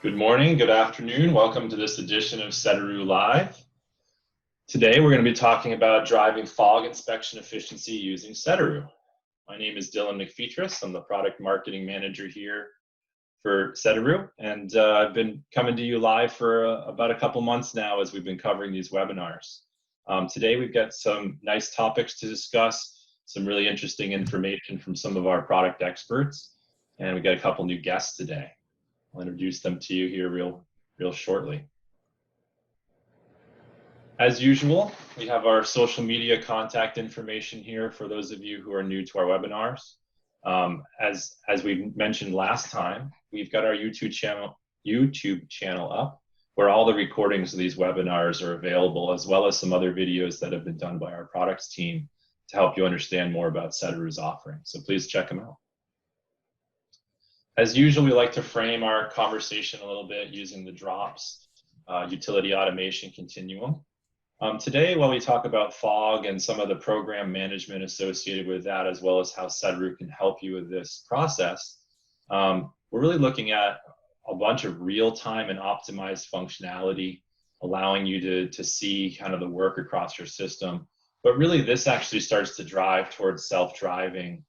Good morning, good afternoon. Welcome to this edition of Sedaru Live. Today we're going to be talking about driving fog inspection efficiency using Sedaru. My name is Dylan McFeetris. I'm the product marketing manager here for Sedaru, and I've been coming to you live for about a couple months now as we've been covering these webinars. Today we've got some nice topics to discuss, some really interesting information from some of our product experts, and we've got a couple new guests today. I'll introduce them to you here real shortly. As usual, we have our social media contact information here for those of you who are new to our webinars. As we mentioned last time, we've got our YouTube channel up where all the recordings of these webinars are available, as well as some other videos that have been done by our products team to help you understand more about Sedaru's offering. So please check them out. As usual, we like to frame our conversation a little bit using the DROPS utility automation continuum. Today, while we talk about fog and some of the program management associated with that, as well as how Sedaru can help you with this process, we're really looking at a bunch of real-time and optimized functionality, allowing you to see kind of the work across your system. But really, this actually starts to drive towards self-driving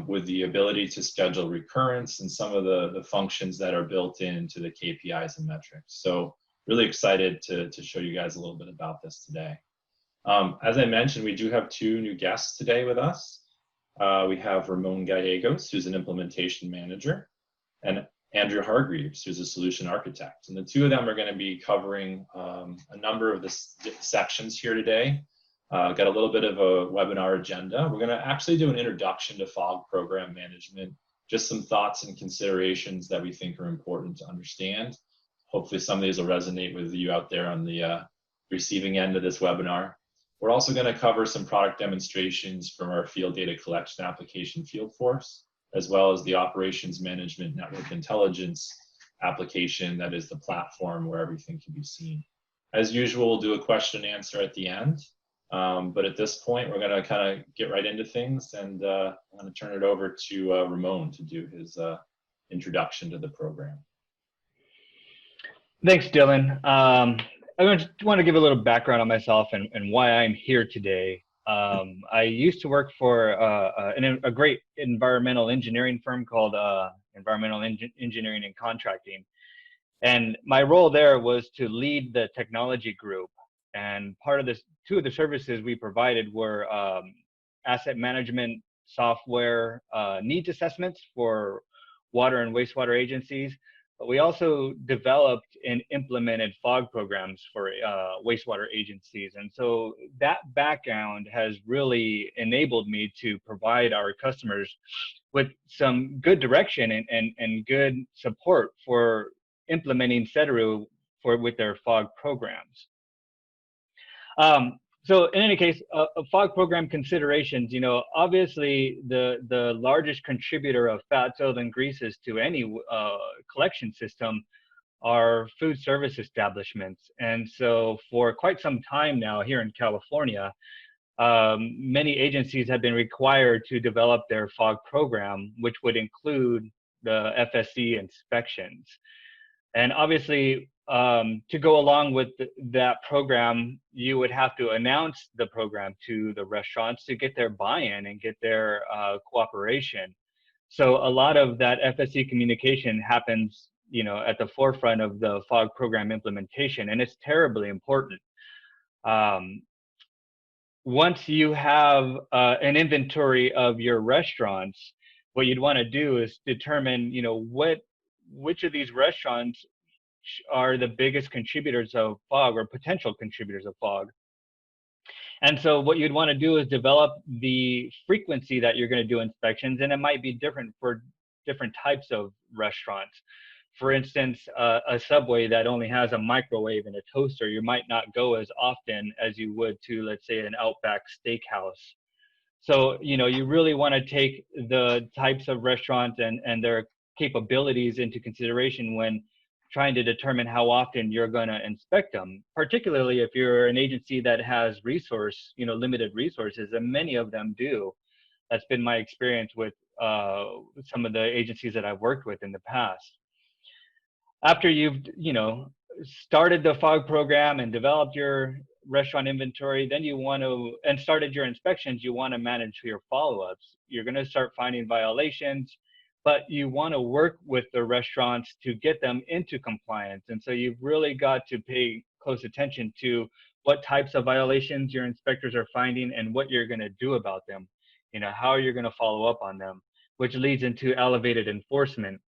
with the ability to schedule recurrence and some of the functions that are built into the KPIs and metrics. So really excited to show you guys a little bit about this today. As I mentioned, we do have two new guests today with us. We have Ramon Gallegos, who's an implementation manager, and Andrew Hargreaves, who's a solution architect. And the two of them are going to be covering a number of the sections here today. Got a little bit of a webinar agenda. We're going to actually do an introduction to fog program management, just some thoughts and considerations that we think are important to understand. Hopefully some of these will resonate with you out there on the receiving end of this webinar. We're also going to cover some product demonstrations from our field data collection application field force, as well as the operations management network intelligence application that is the platform where everything can be seen. As usual, we'll do a question and answer at the end. But at this point, we're going to kind of get right into things, and I'm going to turn it over to Ramon to do his introduction to the program. Thanks, Dylan. I just want to give a little background on myself and why I'm here today. I used to work for a great environmental engineering firm called Environmental Engineering and Contracting. And my role there was to lead the technology group. And part of this, two of the services we provided were asset management software needs assessments for water and wastewater agencies. But we also developed and implemented fog programs for wastewater agencies. And so that background has really enabled me to provide our customers with some good direction and good support for implementing Sedaru with their fog programs. So in any case, fog program considerations, obviously the largest contributor of fats, oils, and greases to any collection system are food service establishments. And so for quite some time now here in California, many agencies have been required to develop their fog program, which would include the FSC inspections. And obviously, to go along with that program, you would have to announce the program to the restaurants to get their buy-in and get their cooperation. So a lot of that FSC communication happens, at the forefront of the fog program implementation, and it's terribly important. Once you have an inventory of your restaurants, what you'd want to do is determine, which of these restaurants are the biggest contributors of fog or potential contributors of fog. And so what you'd want to do is develop the frequency that you're going to do inspections, and it might be different for different types of restaurants. For instance, a Subway that only has a microwave and a toaster, you might not go as often as you would to, let's say, an Outback Steakhouse. So, you really want to take the types of restaurants and their capabilities into consideration when trying to determine how often you're going to inspect them, particularly if you're an agency that has limited resources, and many of them do. That's been my experience with some of the agencies that I've worked with in the past. After you've, started the fog program and developed your restaurant inventory, then you want to, and started your inspections, you want to manage your follow-ups. You're going to start finding violations, but you want to work with the restaurants to get them into compliance. And so you've really got to pay close attention to what types of violations your inspectors are finding and what you're going to do about them, how you're going to follow up on them, which leads into elevated enforcement.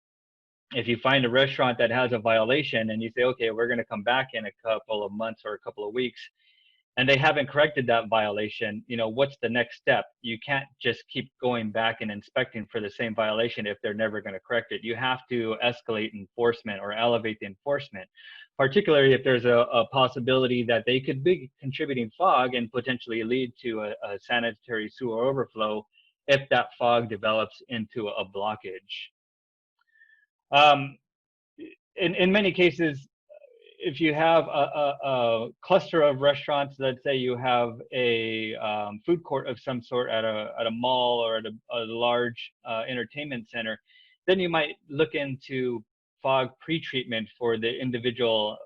If you find a restaurant that has a violation and you say, okay, we're going to come back in a couple of months or a couple of weeks, and they haven't corrected that violation, what's the next step? You can't just keep going back and inspecting for the same violation if they're never going to correct it. You have to escalate enforcement or elevate the enforcement, particularly if there's a possibility that they could be contributing fog and potentially lead to a sanitary sewer overflow if that fog develops into a blockage. Um, in many cases, if you have a cluster of restaurants, let's say you have a food court of some sort at a mall or at a large entertainment center, then you might look into fog pretreatment for the individual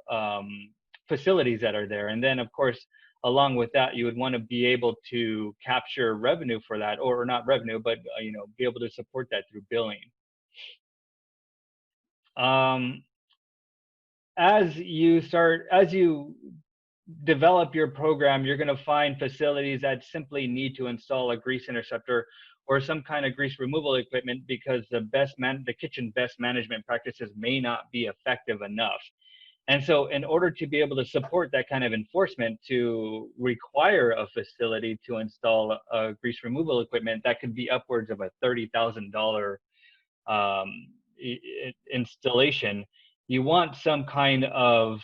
facilities that are there. And then, of course, along with that, you would want to be able to capture revenue for that, or not revenue, but be able to support that through billing. Um, as you develop your program, you're going to find facilities that simply need to install a grease interceptor or some kind of grease removal equipment because the kitchen best management practices may not be effective enough. And so in order to be able to support that kind of enforcement, to require a facility to install a grease removal equipment, that could be upwards of a $30,000 installation. You want some kind of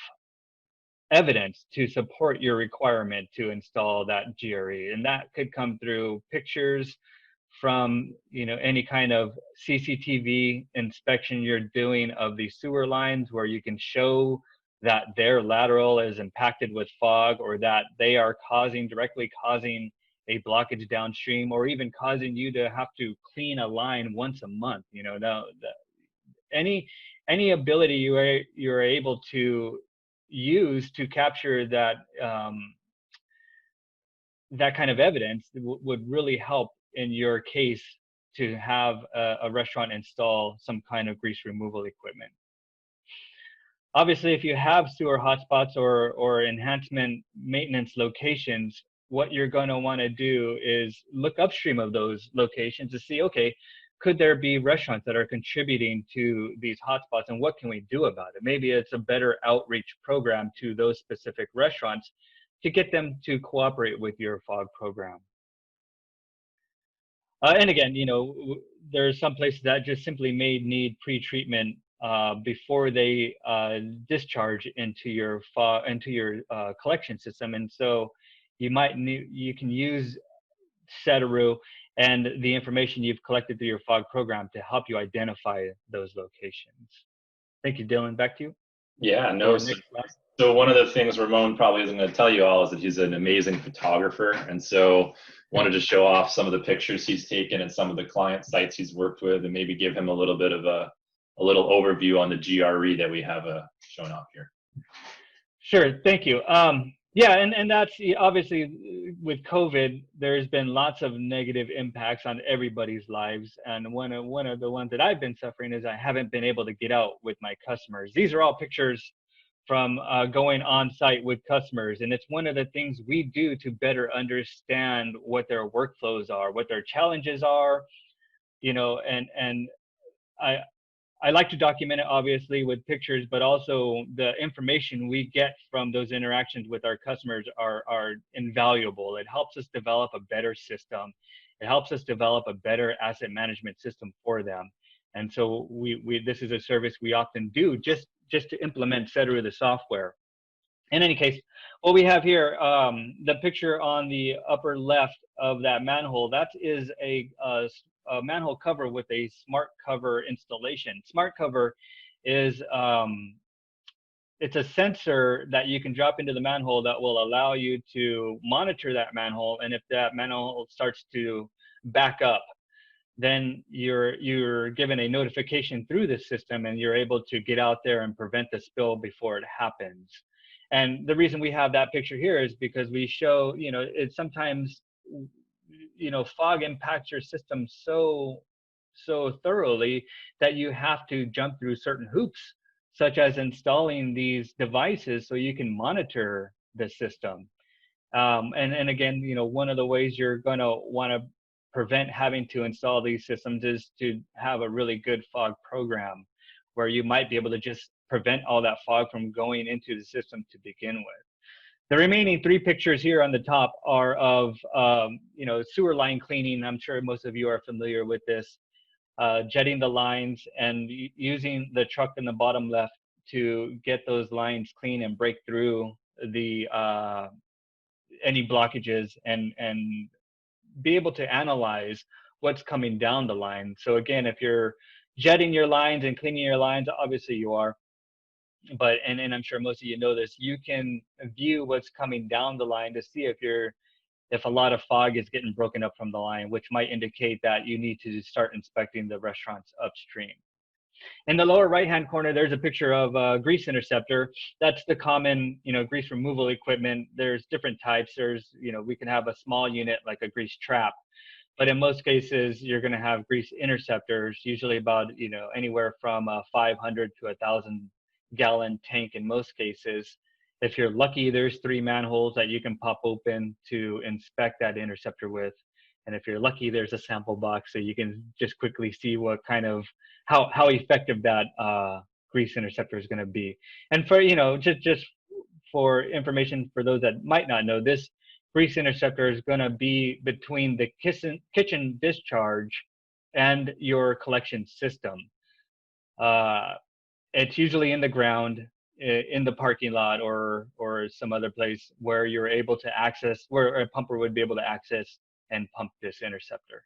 evidence to support your requirement to install that GRE, and that could come through pictures from any kind of CCTV inspection you're doing of the sewer lines, where you can show that their lateral is impacted with fog, or that they are directly causing a blockage downstream, or even causing you to have to clean a line once a month. Any ability you're able to use to capture that that kind of evidence would really help in your case to have a restaurant install some kind of grease removal equipment. Obviously, if you have sewer hotspots or enhancement maintenance locations, what you're going to want to do is look upstream of those locations to see, okay, could there be restaurants that are contributing to these hotspots, and what can we do about it? Maybe it's a better outreach program to those specific restaurants to get them to cooperate with your fog program. And again, there's some places that just simply may need pre-treatment before they discharge into your collection system, and so you can use Sedaru and the information you've collected through your fog program to help you identify those locations. Thank you, Dylan. Back to you. Yeah, no. So one of the things Ramon probably isn't going to tell you all is that he's an amazing photographer, and so wanted to show off some of the pictures he's taken at some of the client sites he's worked with, and maybe give him a little bit of a little overview on the GRE that we have shown off here. Sure, thank you. Yeah, and that's obviously with COVID, there's been lots of negative impacts on everybody's lives. And one of the ones that I've been suffering is I haven't been able to get out with my customers. These are all pictures from going on site with customers. And it's one of the things we do to better understand what their workflows are, what their challenges are, and I like to document it obviously with pictures, but also the information we get from those interactions with our customers are invaluable. It helps us develop a better system. It helps us develop a better asset management system for them. And so this is a service we often do just to implement Sedaru, the software. In any case, what we have here, the picture on the upper left of that manhole, that is a manhole cover with a smart cover installation. Smart cover is it's a sensor that you can drop into the manhole that will allow you to monitor that manhole, and if that manhole starts to back up, then you're given a notification through the system, and you're able to get out there and prevent the spill before it happens. And the reason we have that picture here is because we show, it's sometimes, fog impacts your system so thoroughly that you have to jump through certain hoops, such as installing these devices so you can monitor the system. And again, one of the ways you're going to want to prevent having to install these systems is to have a really good fog program where you might be able to just prevent all that fog from going into the system to begin with. The remaining 3 pictures here on the top are of, sewer line cleaning. I'm sure most of you are familiar with this. Jetting the lines and using the truck in the bottom left to get those lines clean and break through the any blockages and be able to analyze what's coming down the line. So again, if you're jetting your lines and cleaning your lines, obviously you are, but and I'm sure most of you know this, you can view what's coming down the line to see if a lot of fog is getting broken up from the line, which might indicate that you need to start inspecting the restaurants upstream. In the lower right-hand corner, there's a picture of a grease interceptor. That's the common, grease removal equipment. There's different types. We can have a small unit like a grease trap, but in most cases, you're going to have grease interceptors, usually about, anywhere from a 500 to 1,000-gallon tank in most cases. If you're lucky, there's 3 manholes that you can pop open to inspect that interceptor with. And if you're lucky, there's a sample box so you can just quickly see what kind of, how effective that grease interceptor is going to be. And for, just for information for those that might not know, this grease interceptor is going to be between the kitchen discharge and your collection system. It's usually in the ground, in the parking lot, or some other place where you're able to access, where a pumper would be able to access and pump this interceptor.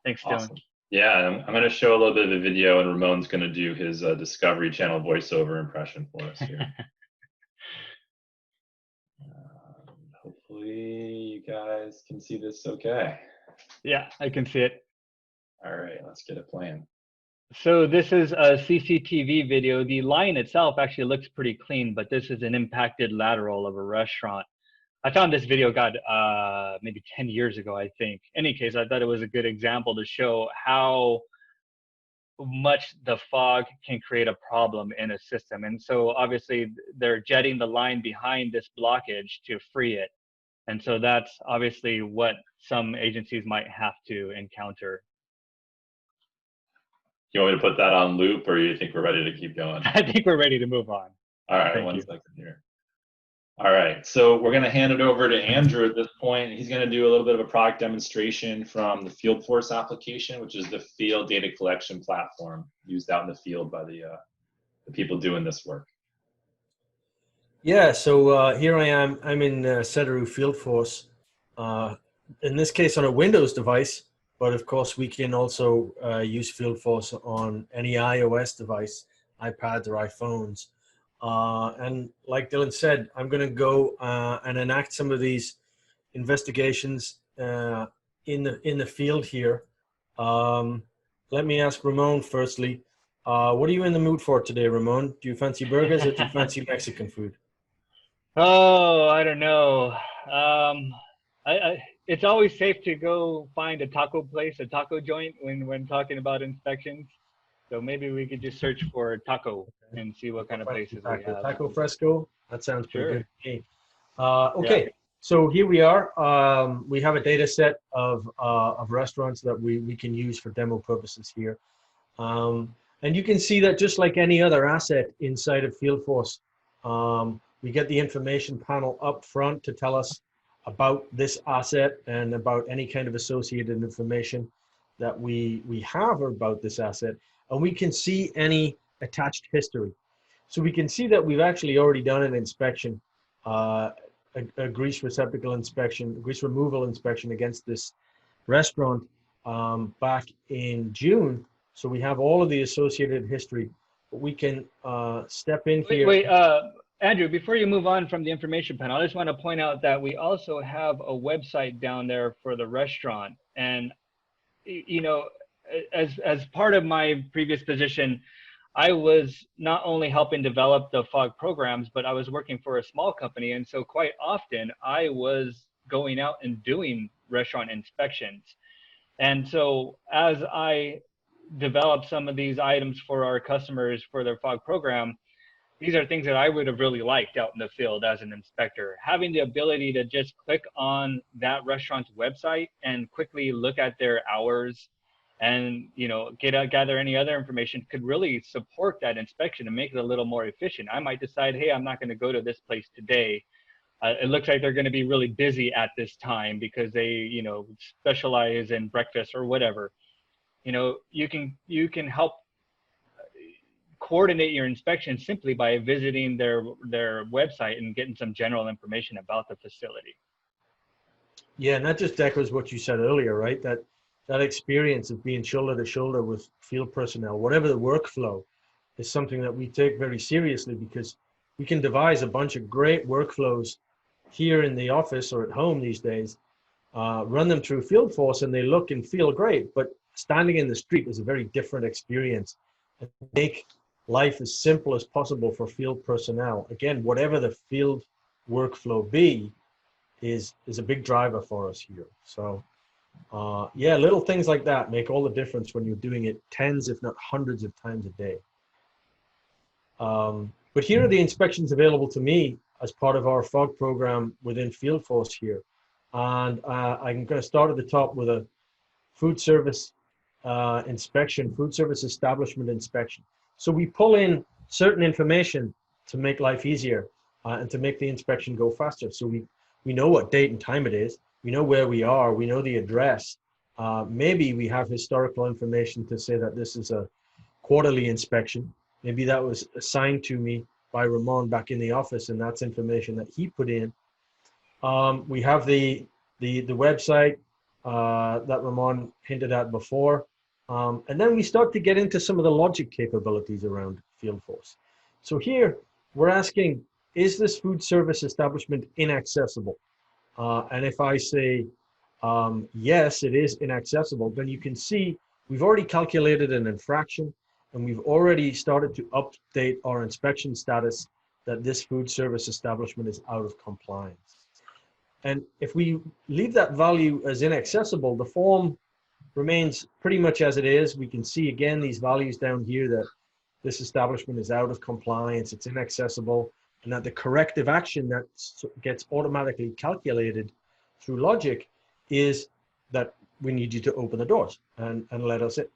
Thanks, Dylan. Awesome. Yeah, I'm going to show a little bit of a video, and Ramon's going to do his Discovery Channel voiceover impression for us here. Hopefully you guys can see this okay. Yeah, I can see it. All right, let's get it playing. So this is a CCTV video. The line itself actually looks pretty clean, but this is an impacted lateral of a restaurant. I found this video, maybe 10 years ago, I think. In any case, I thought it was a good example to show how much the fog can create a problem in a system. And so obviously they're jetting the line behind this blockage to free it. And so that's obviously what some agencies might have to encounter. You want me to put that on loop, or you think we're ready to keep going? I think we're ready to move on. All right, one second here. All right, so we're going to hand it over to Andrew at this point. He's going to do a little bit of a product demonstration from the FieldForce application, which is the field data collection platform used out in the field by the people doing this work. Yeah, so here I am. I'm in Sedaru FieldForce. In this case, on a Windows device, but of course we can also use FieldForce on any iOS device, iPads or iPhones. And like Dylan said, I'm going to go and enact some of these investigations in the field here. Let me ask Ramon firstly. What are you in the mood for today, Ramon? Do you fancy burgers or do you fancy Mexican food? Oh, I don't know. It's always safe to go find a taco place, a taco joint when talking about inspections. So maybe we could just search for taco and see what kind of places we have. Taco Fresco? That sounds pretty good to me. Okay, yeah. So here we are. We have a data set of restaurants that we can use for demo purposes here. And you can see that just like any other asset inside of FieldForce, we get the information panel up front to tell us about this asset and about any kind of associated information that we have about this asset. And we can see any attached history. So we can see that we've actually already done an inspection, a grease receptacle inspection, grease removal inspection against this restaurant back in June. So we have all of the associated history. But we can step in here. Wait, Andrew, before you move on from the information panel, I just want to point out that we also have a website down there for the restaurant. And you know, as part of my previous position, I was not only helping develop the fog programs, but I was working for a small company. And so quite often I was going out and doing restaurant inspections. And so as I developed some of these items for our customers for their fog program, these are things that I would have really liked out in the field as an inspector. Having the ability to just click on that restaurant's website and quickly look at their hours and, you know, gather any other information could really support that inspection and make it a little more efficient. I might decide, hey, I'm not going to go to this place today. It looks like they're going to be really busy at this time because they, you know, specialize in breakfast or whatever. You know, you can help coordinate your inspection simply by visiting their website and getting some general information about the facility. Yeah, and that just echoes what you said earlier, right? That experience of being shoulder to shoulder with field personnel, whatever the workflow, is something that we take very seriously, because we can devise a bunch of great workflows here in the office or at home these days, run them through Field Force, and they look and feel great. But standing in the street is a very different experience. And make life as simple as possible for field personnel. Again, whatever the field workflow be, is a big driver for us here. So yeah, little things like that make all the difference when you're doing it tens, if not hundreds of times a day. But here are the inspections available to me as part of our fog program within Field Force here. And I'm going to start at the top with a food service inspection, food service establishment inspection. So we pull in certain information to make life easier and to make the inspection go faster. So we know what date and time it is. We know where we are. We know the address. Maybe we have historical information to say that this is a quarterly inspection. Maybe that was assigned to me by Ramon back in the office, and that's information that he put in. We have the website that Ramon hinted at before. And then we start to get into some of the logic capabilities around Field Force. So here we're asking, is this food service establishment inaccessible? And if I say, yes, it is inaccessible, then you can see we've already calculated an infraction, and we've already started to update our inspection status that this food service establishment is out of compliance. And if we leave that value as inaccessible, the form remains pretty much as it is. We can see again these values down here that this establishment is out of compliance, it's inaccessible, and that the corrective action that gets automatically calculated through logic is that we need you to open the doors and let us in.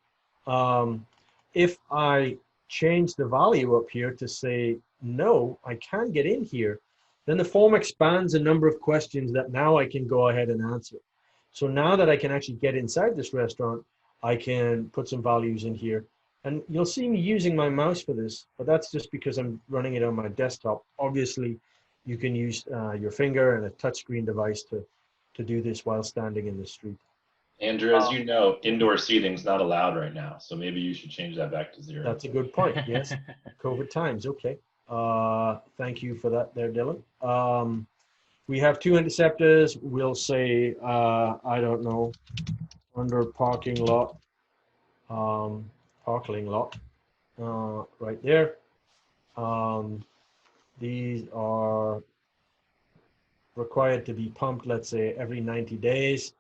If I change the value up here to say, no, I can get in here, then the form expands a number of questions that now I can go ahead and answer. So now that I can actually get inside this restaurant, I can put some values in here. And you'll see me using my mouse for this, but that's just because I'm running it on my desktop. Obviously, you can use your finger and a touchscreen device to do this while standing in the street. Andrew, as you know, indoor seating is not allowed right now, so maybe you should change that back to 0. That's a good point, yes. COVID times, okay. Thank you for that there, Dylan. We have 2 interceptors. We'll say, I don't know, under parking lot, right there. These are required to be pumped, let's say, every 90 days.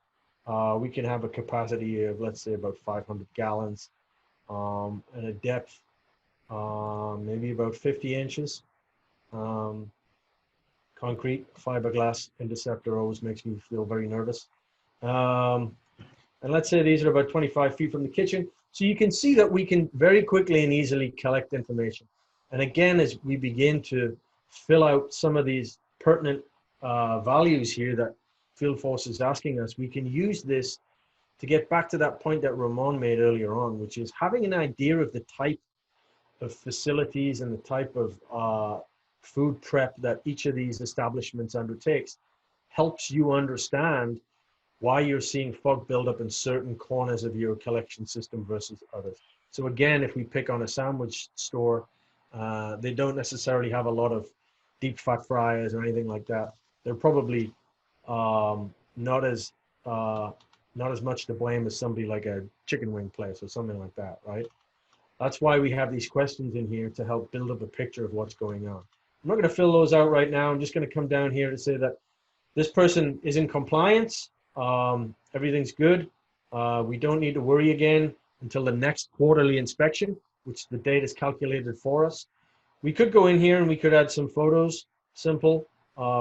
We can have a capacity of, let's say, about 500 gallons and a depth, maybe about 50 inches. Concrete, fiberglass interceptor always makes me feel very nervous. And let's say these are about 25 feet from the kitchen. So you can see that we can very quickly and easily collect information. And again, as we begin to fill out some of these pertinent values here that Field Force is asking us, we can use this to get back to that point that Ramon made earlier on, which is having an idea of the type of facilities and the type of food prep that each of these establishments undertakes helps you understand why you're seeing fog buildup in certain corners of your collection system versus others. So again, if we pick on a sandwich store, they don't necessarily have a lot of deep fat fryers or anything like that. They're probably not as not as much to blame as somebody like a chicken wing place or something like that, right? That's why we have these questions in here to help build up a picture of what's going on. I'm not going to fill those out right now. I'm just going to come down here to say that this person is in compliance. Everything's good. We don't need to worry again until the next quarterly inspection, which the date is calculated for us. We could go in here and we could add some photos, simple.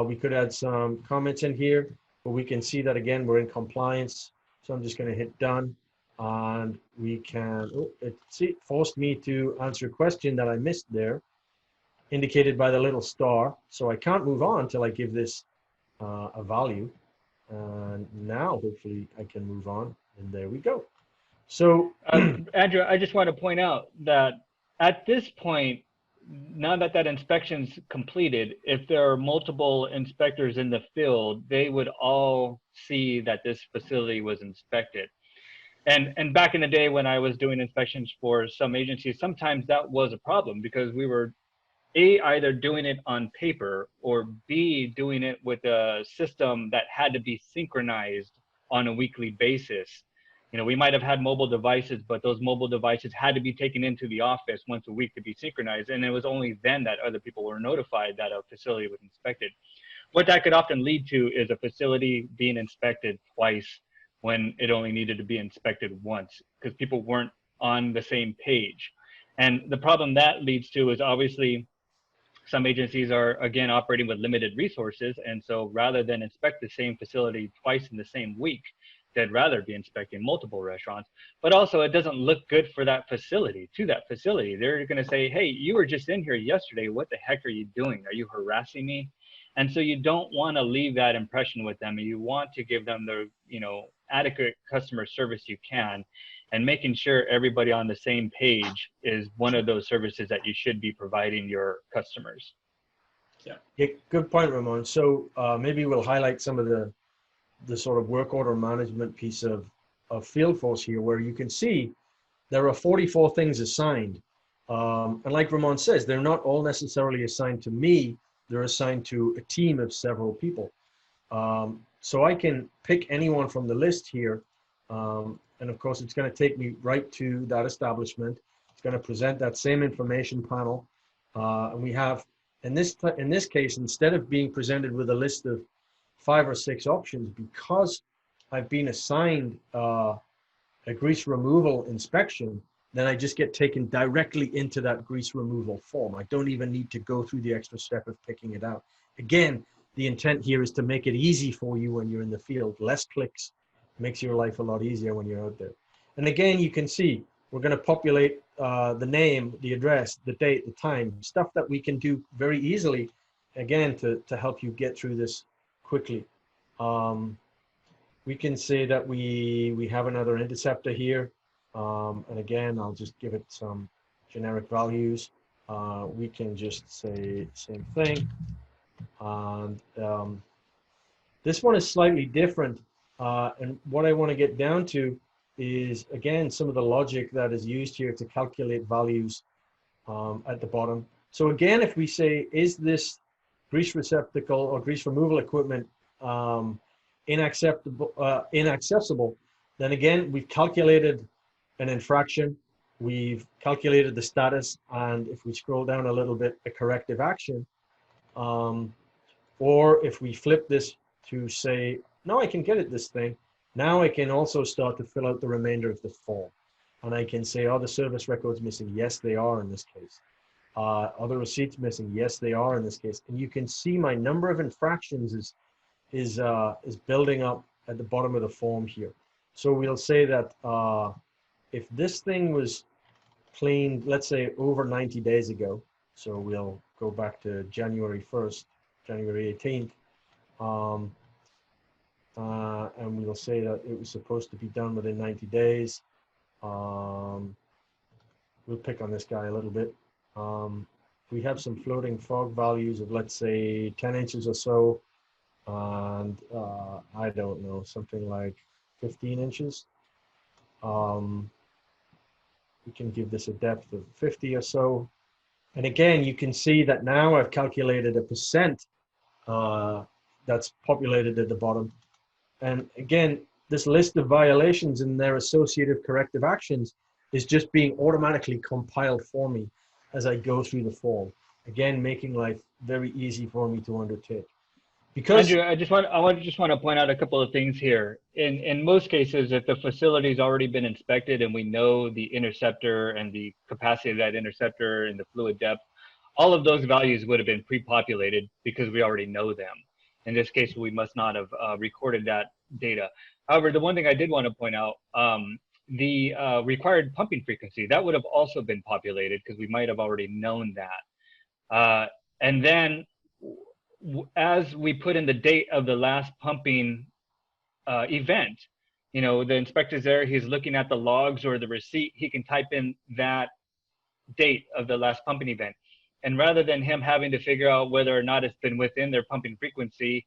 We could add some comments in here, but we can see that again, we're in compliance. So I'm just going to hit done. And we can, oh, it forced me to answer a question that I missed there, indicated by the little star. So I can't move on until I give this a value. And now hopefully I can move on, and there we go. So Andrew, I just want to point out that at this point, now that that inspection's completed, if there are multiple inspectors in the field, they would all see that this facility was inspected. And back in the day when I was doing inspections for some agencies, sometimes that was a problem because we were either doing it on paper, or B, doing it with a system that had to be synchronized on a weekly basis. You know, we might have had mobile devices, but those mobile devices had to be taken into the office once a week to be synchronized. And it was only then that other people were notified that a facility was inspected. What that could often lead to is a facility being inspected twice when it only needed to be inspected once, because people weren't on the same page. And the problem that leads to is obviously some agencies are, again, operating with limited resources. And so rather than inspect the same facility twice in the same week, they'd rather be inspecting multiple restaurants. But also it doesn't look good for that facility, They're going to say, hey, you were just in here yesterday. What the heck are you doing? Are you harassing me? And so you don't want to leave that impression with them. You want to give them the, you know, adequate customer service you can, and making sure everybody on the same page is one of those services that you should be providing your customers. Yeah, good point, Ramon. So maybe we'll highlight some of the sort of work order management piece of Fieldforce here, where you can see there are 44 things assigned. And like Ramon says, they're not all necessarily assigned to me. They're assigned to a team of several people. So I can pick anyone from the list here. And of course, it's going to take me right to that establishment. It's going to present that same information panel. And we have, in this case, instead of being presented with a list of 5 or 6 options, because I've been assigned a grease removal inspection, then I just get taken directly into that grease removal form. I don't even need to go through the extra step of picking it out. Again, the intent here is to make it easy for you when you're in the field. Less clicks makes your life a lot easier when you're out there. And again, you can see we're going to populate the name, the address, the date, the time, stuff that we can do very easily, again, to help you get through this quickly. We can say that we have another interceptor here. And again, I'll just give it some generic values. We can just say same thing. And this one is slightly different. And what I want to get down to is, again, some of the logic that is used here to calculate values at the bottom. So again, if we say, is this grease receptacle or grease removal equipment inaccessible, then again, we've calculated an infraction, we've calculated the status, and if we scroll down a little bit, a corrective action. Or if we flip this to say, no, I can get at this thing. Now I can also start to fill out the remainder of the form. And I can say, are the service records missing? Yes, they are in this case. Are the receipts missing? Yes, they are in this case. And you can see my number of infractions is building up at the bottom of the form here. So we'll say that if this thing was cleaned, let's say over 90 days ago, so we'll go back to January 1st, January 18th, and we'll say that it was supposed to be done within 90 days. We'll pick on this guy a little bit. We have some floating fog values of, let's say, 10 inches or so, and I don't know, something like 15 inches. We can give this a depth of 50 or so. And again, you can see that now I've calculated a percent that's populated at the bottom. And again, this list of violations and their associated corrective actions is just being automatically compiled for me as I go through the form. Again, making life very easy for me to undertake. Because Andrew, just want to point out a couple of things here. In most cases, if the facility's already been inspected and we know the interceptor and the capacity of that interceptor and the fluid depth, all of those values would have been pre-populated because we already know them. In this case, we must not have recorded that data. However, the one thing I did want to point out, the required pumping frequency, that would have also been populated because we might have already known that. And then as we put in the date of the last pumping event, you know, the inspector's there, he's looking at the logs or the receipt, he can type in that date of the last pumping event. And rather than him having to figure out whether or not it's been within their pumping frequency,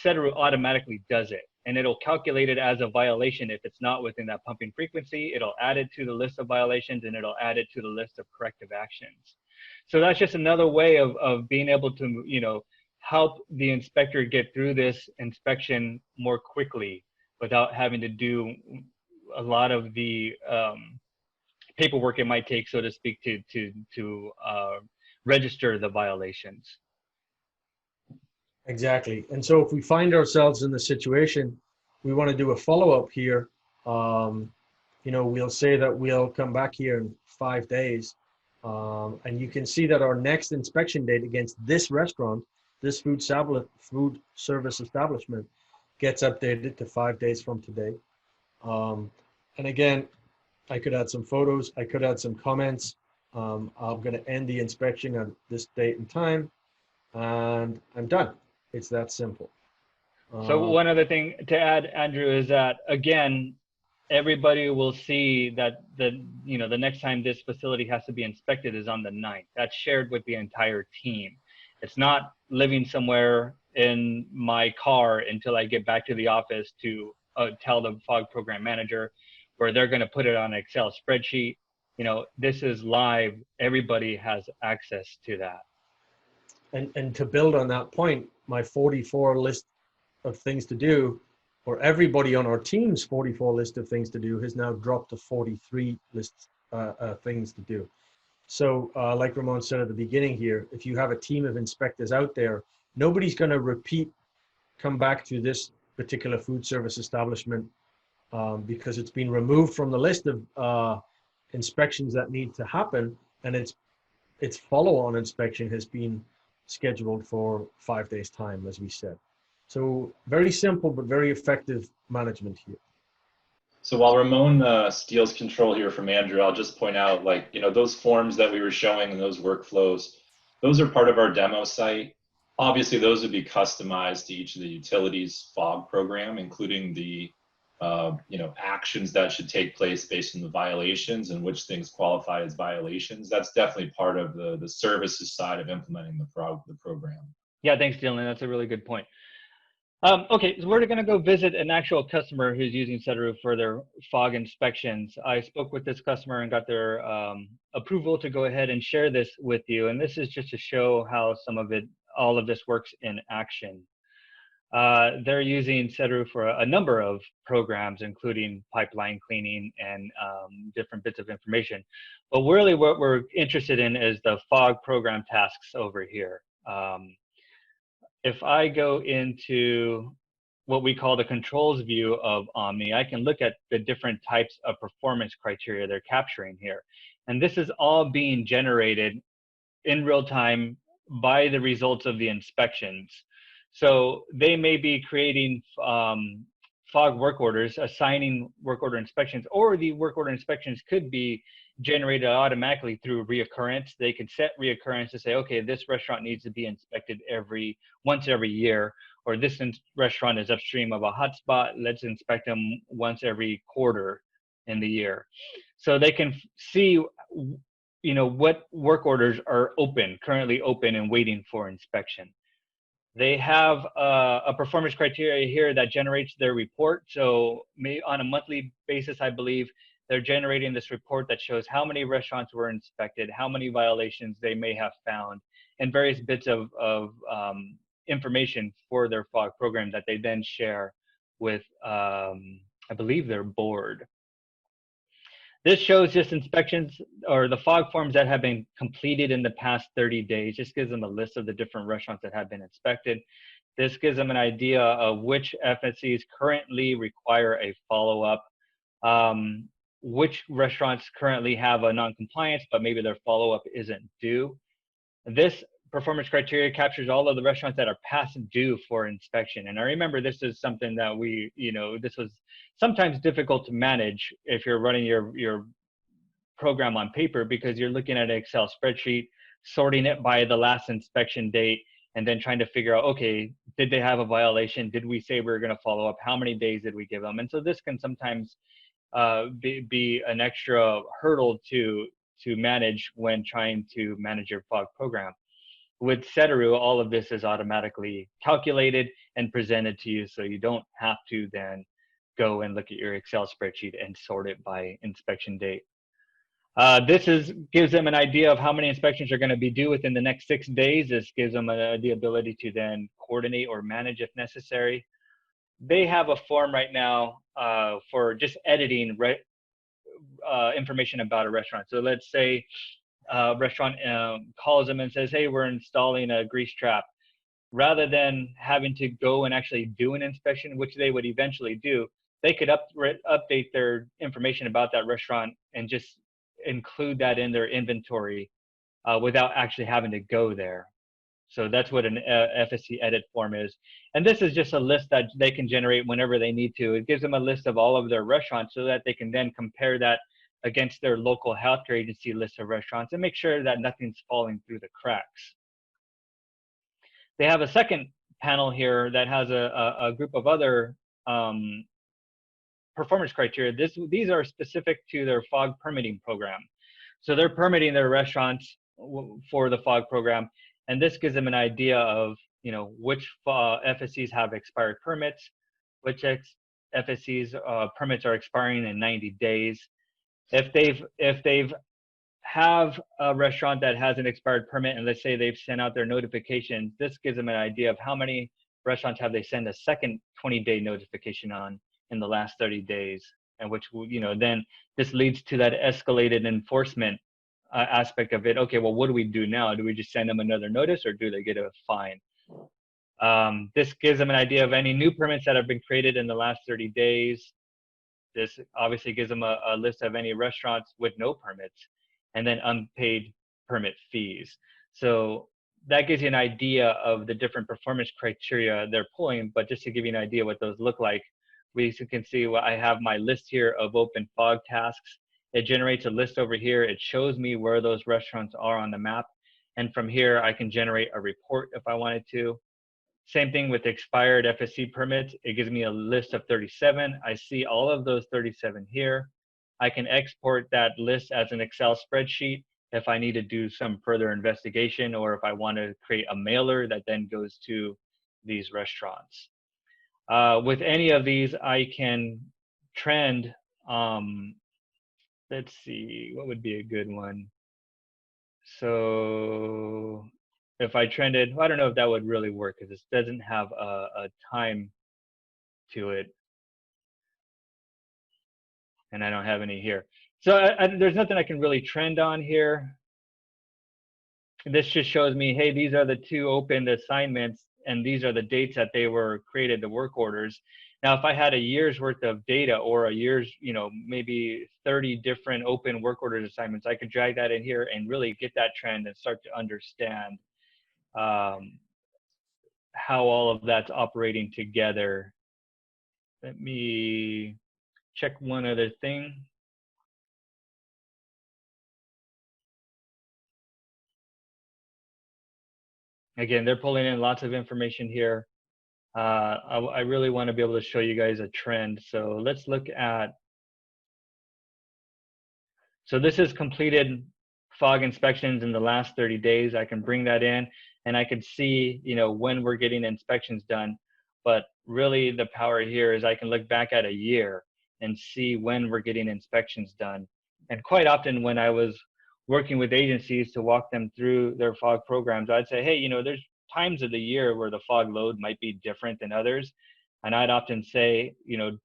Sedaru automatically does it. And it'll calculate it as a violation if it's not within that pumping frequency. It'll add it to the list of violations and it'll add it to the list of corrective actions. So that's just another way of being able to, you know, help the inspector get through this inspection more quickly without having to do a lot of the paperwork it might take, so to speak, to register the violations. exactly. And so if we find ourselves in the situation, we want to do a follow-up here. You know, we'll say that we'll come back here in 5 days. And you can see that our next inspection date against this restaurant, this food service establishment, gets updated to 5 days from today. And again, I could add some photos, I could add some comments. I'm going to end the inspection at this date and time, and I'm done. It's that simple. So one other thing to add, Andrew, is that again, everybody will see that you know, the next time this facility has to be inspected is on the 9th. That's shared with the entire team. It's not living somewhere in my car until I get back to the office to tell the FOG program manager, where they're going to put it on an Excel spreadsheet. You know, this is live. Everybody has access to that. And to build on that point, my 44 list of things to do, or everybody on our team's 44 list of things to do, has now dropped to 43 lists things to do. So like Ramon said at the beginning here, if you have a team of inspectors out there, nobody's going to come back to this particular food service establishment because it's been removed from the list of inspections that need to happen, and its follow-on inspection has been scheduled for 5 days' time, as we said. So very simple, but very effective management here. So while Ramon steals control here from Andrew, I'll just point out, like, you know, those forms that we were showing and those workflows, those are part of our demo site. Obviously, those would be customized to each of the utilities FOG program, including the you know, actions that should take place based on the violations and which things qualify as violations. That's definitely part of the services side of implementing the program. Yeah, thanks, Dylan. That's a really good point. Okay, so we're going to go visit an actual customer who's using Sedaru for their FOG inspections. I spoke with this customer and got their approval to go ahead and share this with you. And this is just to show how all of this works in action. They're using Sedaru for a number of programs, including pipeline cleaning and different bits of information. But really what we're interested in is the FOG program tasks over here. If I go into what we call the controls view of Omni, I can look at the different types of performance criteria they're capturing here. And this is all being generated in real time by the results of the inspections. So they may be creating FOG work orders, assigning work order inspections, or the work order inspections could be generated automatically through reoccurrence. They can set reoccurrence to say, okay, this restaurant needs to be inspected once every year, or this restaurant is upstream of a hotspot, let's inspect them once every quarter in the year. So they can see, you know, what work orders are currently open and waiting for inspection. They have a performance criteria here that generates their report. So on a monthly basis, I believe, they're generating this report that shows how many restaurants were inspected, how many violations they may have found, and various bits of information for their FOG program that they then share with, I believe, their board. This shows just inspections or the fog forms that have been completed in the past 30 days. Just gives them a list of the different restaurants that have been inspected. This gives them an idea of which FSCs currently require a follow-up, which restaurants currently have a non-compliance, but maybe their follow-up isn't due. This performance criteria captures all of the restaurants that are past due for inspection. And I remember this is something that we, this was sometimes difficult to manage if you're running your program on paper, because you're looking at an Excel spreadsheet, sorting it by the last inspection date, and then trying to figure out, okay, did they have a violation? Did we say we were going to follow up? How many days did we give them? And so this can sometimes be an extra hurdle to manage when trying to manage your fog program. With Sedaru, all of this is automatically calculated and presented to you, so you don't have to then go and look at your Excel spreadsheet and sort it by inspection date. This gives them an idea of how many inspections are going to be due within the next 6 days. This gives them the ability to then coordinate or manage if necessary. They have a form right now for just editing information about a restaurant. So let's say a restaurant calls them and says, hey, we're installing a grease trap. Rather than having to go and actually do an inspection, which they would eventually do, they could update their information about that restaurant and just include that in their inventory without actually having to go there. So that's what an FSC edit form is. And this is just a list that they can generate whenever they need to. It gives them a list of all of their restaurants so that they can then compare that against their local healthcare agency list of restaurants and make sure that nothing's falling through the cracks. They have a second panel here that has a group of other performance criteria. These are specific to their fog permitting program. So they're permitting their restaurants for the fog program, and this gives them an idea of which FSCs have expired permits, which FSCs permits are expiring in 90 days. If they've have a restaurant that has an expired permit, and let's say they've sent out their notifications, this gives them an idea of how many restaurants have they sent a second 20-day notification on in the last 30 days, and which then this leads to that escalated enforcement aspect of it. Okay, well, what do we do now? Do we just send them another notice, or do they get a fine? This gives them an idea of any new permits that have been created in the last 30 days. This obviously gives them a list of any restaurants with no permits, and then unpaid permit fees. So that gives you an idea of the different performance criteria they're pulling. But just to give you an idea what those look like, we can see I have my list here of open fog tasks. It generates a list over here. It shows me where those restaurants are on the map. And from here, I can generate a report if I wanted to. Same thing with expired FSC permits. It gives me a list of 37. I see all of those 37 here. I can export that list as an Excel spreadsheet if I need to do some further investigation, or if I want to create a mailer that then goes to these restaurants. With any of these, I can trend. Let's see, what would be a good one? So if I trended, I don't know if that would really work because this doesn't have a time to it. And I don't have any here. So there's nothing I can really trend on here. This just shows me, hey, these are the 2 open assignments, and these are the dates that they were created, the work orders. Now, if I had a year's worth of data, or a year's, maybe 30 different open work orders assignments, I could drag that in here and really get that trend and start to understand how all of that's operating together. Let me check one other thing. Again, they're pulling in lots of information here. I really want to be able to show you guys a trend. So let's look at, so this is completed fog inspections in the last 30 days. I can bring that in and I can see, when we're getting inspections done. But really the power here is I can look back at a year and see when we're getting inspections done. And quite often when I was working with agencies to walk them through their fog programs, I'd say, hey, there's times of the year where the fog load might be different than others. And I'd often say,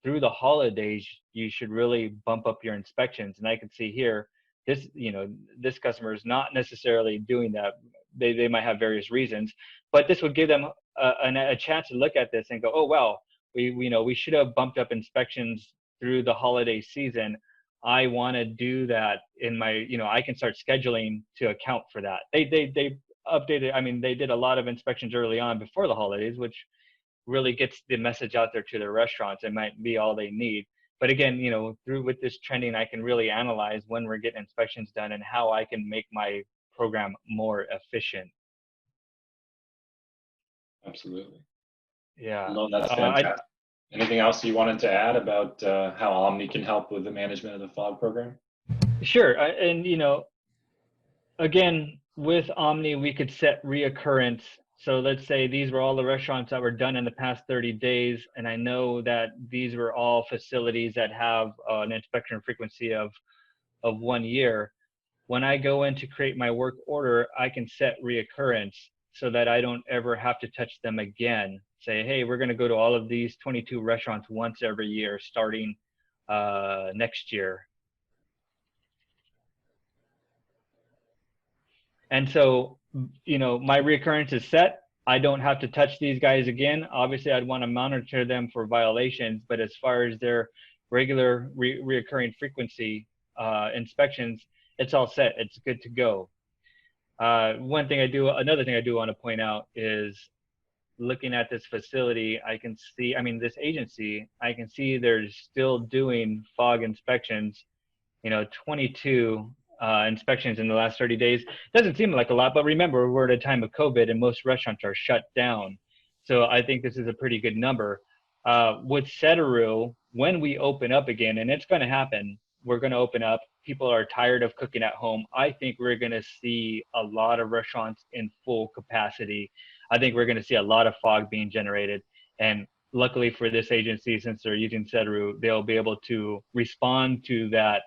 through the holidays, you should really bump up your inspections. And I can see here, this customer is not necessarily doing that. They might have various reasons, but this would give them a chance to look at this and go, oh, well, we should have bumped up inspections through the holiday season. I want to do that in my, I can start scheduling to account for that. They updated, I mean, they did a lot of inspections early on before the holidays, which really gets the message out there to their restaurants. It might be all they need. But again, through with this trending, I can really analyze when we're getting inspections done and how I can make my program more efficient. Absolutely. Yeah. No, that's fantastic. Anything else you wanted to add about how Omni can help with the management of the fog program? Sure. And, again, with Omni, we could set reoccurrence. So let's say these were all the restaurants that were done in the past 30 days. And I know that these were all facilities that have an inspection frequency of 1 year. When I go in to create my work order, I can set reoccurrence so that I don't ever have to touch them again. Say, hey, we're going to go to all of these 22 restaurants once every year, starting next year. And so, my reoccurrence is set. I don't have to touch these guys again. Obviously, I'd want to monitor them for violations, but as far as their regular reoccurring frequency inspections, it's all set. It's good to go. Another thing I do want to point out is looking at this facility, I can see, this agency, I can see they're still doing fog inspections, 22 inspections in the last 30 days. Doesn't seem like a lot, but remember, we're at a time of COVID and most restaurants are shut down. So I think this is a pretty good number. With Sedaru, when we open up again, and it's going to happen, we're going to open up. People are tired of cooking at home. I think we're going to see a lot of restaurants in full capacity. I think we're going to see a lot of fog being generated. And luckily for this agency, since they're using Sedaru, they'll be able to respond to that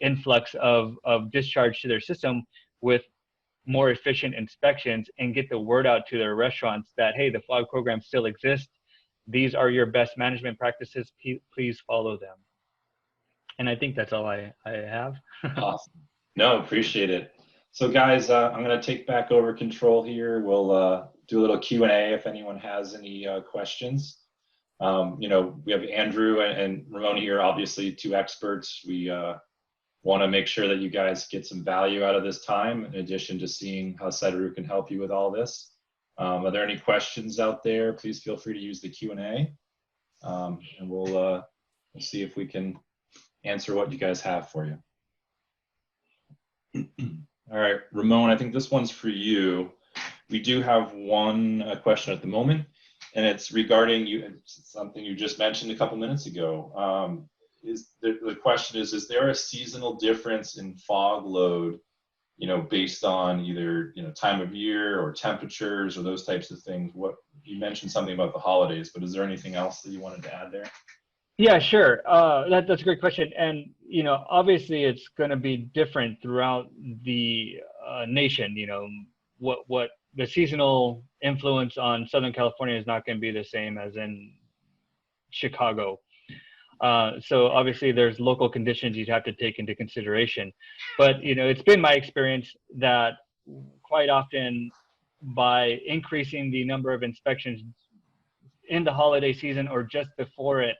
influx of discharge to their system with more efficient inspections and get the word out to their restaurants that, hey, the fog program still exists. These are your best management practices. Please follow them. And I think that's all I have. Awesome. No, appreciate it. So guys, I'm going to take back over control here. We'll do a little Q&A if anyone has any questions. We have Andrew and Ramona here, obviously 2 experts. We want to make sure that you guys get some value out of this time, in addition to seeing how Sedaru can help you with all this. Are there any questions out there? Please feel free to use the Q&A, and we'll see if we can answer what you guys have for you. All right, Ramon, I think this one's for you. We do have one question at the moment, and it's regarding something you just mentioned a couple minutes ago. The question is there a seasonal difference in fog load, based on either, time of year or temperatures or those types of things? What you mentioned something about the holidays, but is there anything else that you wanted to add there? Yeah, sure. That's a great question. And, obviously it's going to be different throughout the nation. What the seasonal influence on Southern California is not going to be the same as in Chicago. So obviously there's local conditions you'd have to take into consideration. But, it's been my experience that quite often by increasing the number of inspections in the holiday season or just before it,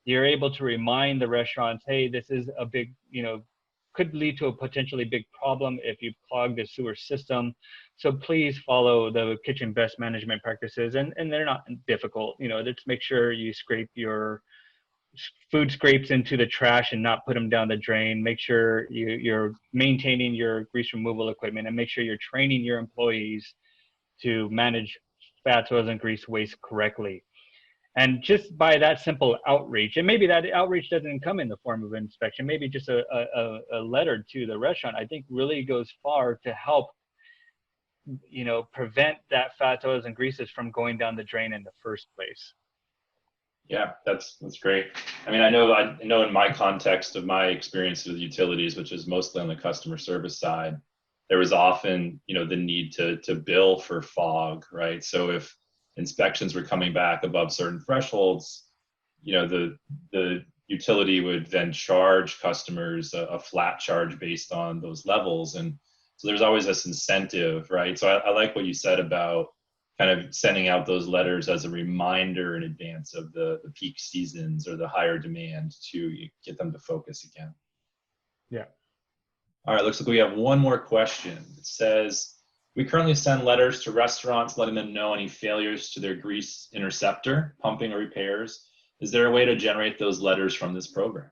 you're able to remind the restaurants, hey, this is a big, could lead to a potentially big problem if you clog the sewer system. So please follow the kitchen best management practices. And they're not difficult, just make sure you scrape your food scrapes into the trash and not put them down the drain. Make sure you're maintaining your grease removal equipment, and make sure you're training your employees to manage fats, oils, and grease waste correctly. And just by that simple outreach, and maybe that outreach doesn't come in the form of an inspection, maybe just a letter to the restaurant, I think really goes far to help, prevent that fats, oils, and greases from going down the drain in the first place. Yeah, that's great. I mean, I know in my context of my experience with utilities, which is mostly on the customer service side, there was often, the need to bill for fog, right? So if inspections were coming back above certain thresholds, you know, the utility would then charge customers a flat charge based on those levels. And so there's always this incentive, right? So I like what you said about kind of sending out those letters as a reminder in advance of the peak seasons or the higher demand to get them to focus again. Yeah. All right, looks like we have one more question. It says, we currently send letters to restaurants letting them know any failures to their grease interceptor, pumping or repairs. Is there a way to generate those letters from this program?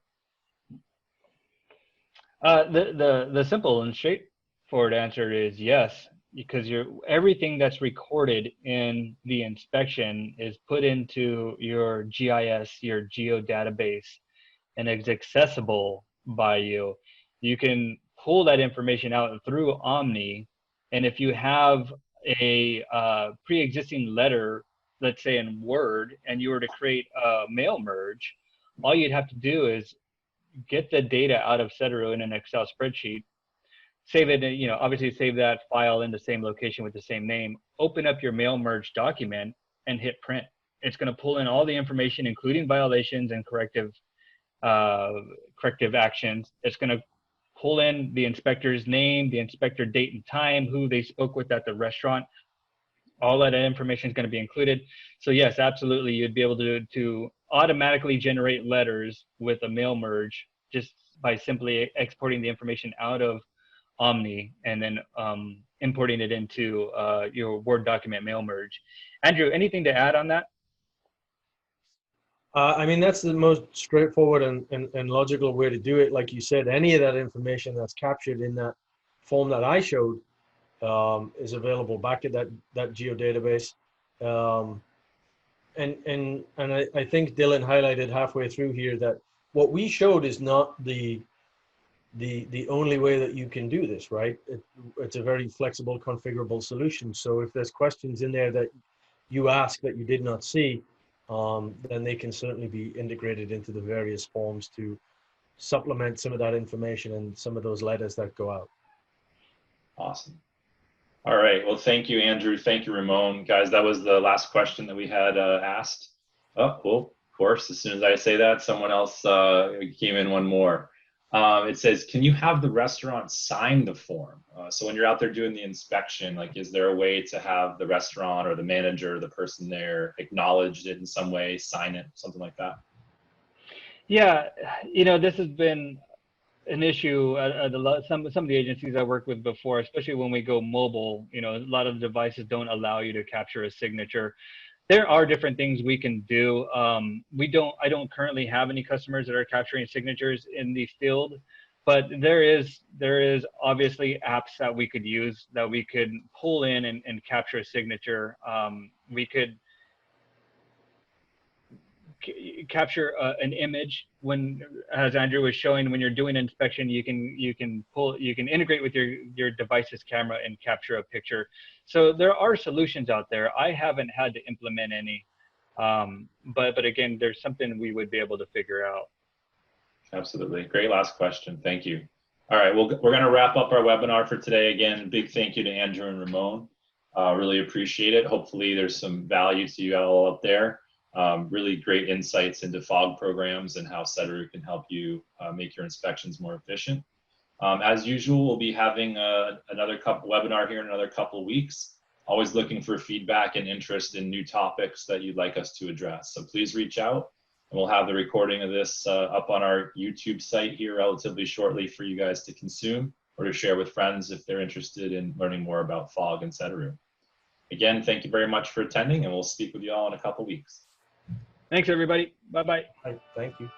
The simple and straightforward answer is yes, because everything that's recorded in the inspection is put into your GIS, your geo database, and it's accessible by you. You can pull that information out through Omni, and if you have a pre-existing letter, let's say in Word, and you were to create a mail merge, all you'd have to do is get the data out of Sedaru in an Excel spreadsheet, save it, you know, obviously save that file in the same location with the same name, open up your mail merge document and hit print. It's going to pull in all the information, including violations and corrective actions. It's going to pull in the inspector's name, the inspector date and time, who they spoke with at the restaurant. All that information is going to be included. So yes, absolutely, you'd be able to automatically generate letters with a mail merge just by simply exporting the information out of Omni and then importing it into your Word document mail merge. Andrew, anything to add on that? I mean, that's the most straightforward and logical way to do it. Like you said, any of that information that's captured in that form that I showed is available back at that geo database. And I think Dylan highlighted halfway through here that what we showed is not the only way that you can do this, right? It's a very flexible, configurable solution. So if there's questions in there that you ask that you did not see, then they can certainly be integrated into the various forms to supplement some of that information and some of those letters that go out. Awesome. All right. Well, thank you, Andrew. Thank you, Ramon. Guys, that was the last question that we had asked. Oh, cool. Of course, as soon as I say that, someone else came in one more. It says, can you have the restaurant sign the form? So when you're out there doing the inspection, like, is there a way to have the restaurant or the manager, or the person there, acknowledge it in some way, sign it, something like that? Yeah, you know, this has been an issue at some of the agencies I worked with before, especially when we go mobile. You know, a lot of the devices don't allow you to capture a signature. There are different things we can do. I don't currently have any customers that are capturing signatures in the field, but there is obviously apps that we could use that we could pull in and capture a signature. We could capture an image when, as Andrew was showing, when you're doing an inspection, you can integrate with your device's camera and capture a picture. So there are solutions out there. I haven't had to implement any, but again, there's something we would be able to figure out. Absolutely. Great last question. Thank you. All right, well, we're going to wrap up our webinar for today. Again, big thank you to Andrew and Ramon. Really appreciate it. Hopefully there's some value to you all up there. Really great insights into FOG programs and how Sedaru can help you make your inspections more efficient. As usual, we'll be having another webinar here in another couple of weeks. Always looking for feedback and interest in new topics that you'd like us to address. So please reach out, and we'll have the recording of this up on our YouTube site here relatively shortly for you guys to consume or to share with friends if they're interested in learning more about FOG and Sedaru. Again, thank you very much for attending, and we'll speak with you all in a couple of weeks. Thanks, everybody. Bye-bye. Thank you.